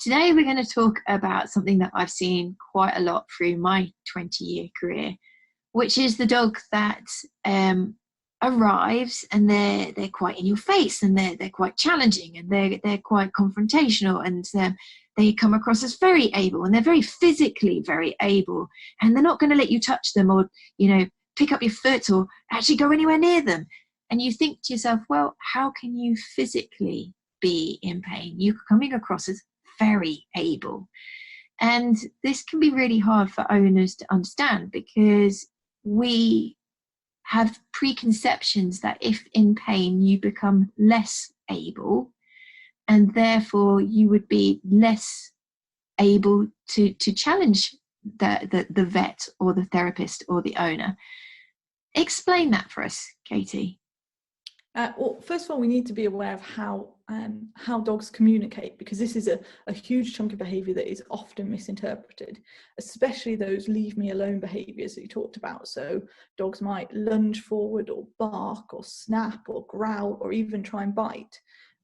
Today we're going to talk about something that I've seen quite a lot through my 20-year career, which is the dog that arrives and they're quite in your face, and they're quite challenging, and they're quite confrontational, and they come across as very able, and they're very physically very able, and they're not going to let you touch them or pick up your foot or actually go anywhere near them. And you think to yourself, well, how can you physically be in pain? You're coming across as very able. And this can be really hard for owners to understand, because we have preconceptions that if in pain you become less able, and therefore you would be less able to challenge the vet or the therapist or the owner. Explain that for us, Katie. Well, first of all, we need to be aware of how dogs communicate, because this is a huge chunk of behaviour that is often misinterpreted, especially those leave me alone behaviours that you talked about. So dogs might lunge forward or bark or snap or growl or even try and bite.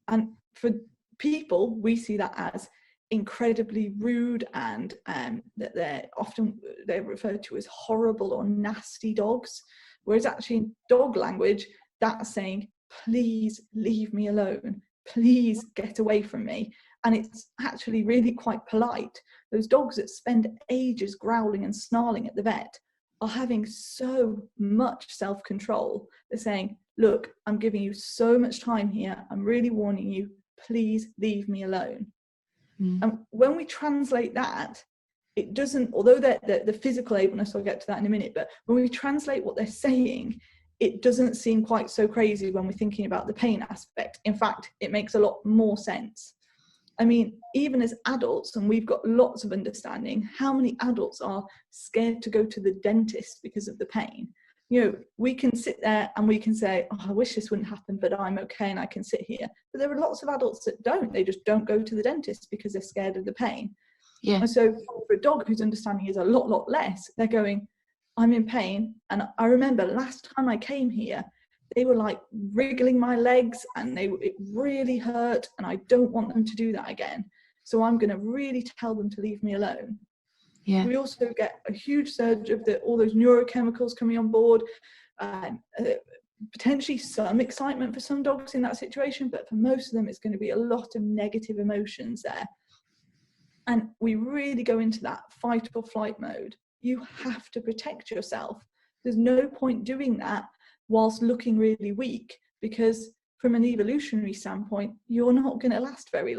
And for people, we see that as incredibly rude, and that they're referred to as horrible or nasty dogs, whereas actually in dog language, that's saying, please leave me alone, please get away from me. And it's actually really quite polite. Those dogs that spend ages growling and snarling at the vet are having so much self-control. They're saying, look, I'm giving you so much time here, I'm really warning you, please leave me alone. And when we translate that, it doesn't, although the physical ableness, I'll get to that in a minute, but when we translate what they're saying, it doesn't seem quite so crazy when we're thinking about the pain aspect. In fact, it makes a lot more sense. I mean, even as adults, and we've got lots of understanding, how many adults are scared to go to the dentist because of the pain? We can sit there and we can say, oh, I wish this wouldn't happen, but I'm okay and I can sit here. But there are lots of adults that don't. They just don't go to the dentist because they're scared of the pain. Yeah. And so for a dog whose understanding is a lot less, they're going, I'm in pain. And I remember last time I came here, they were like wriggling my legs, and it really hurt, and I don't want them to do that again. So I'm going to really tell them to leave me alone. Yeah. We also get a huge surge of all those neurochemicals coming on board, potentially some excitement for some dogs in that situation, but for most of them, it's going to be a lot of negative emotions there. And we really go into that fight or flight mode. You have to protect yourself. There's no point doing that whilst looking really weak, because from an evolutionary standpoint, you're not going to last very long.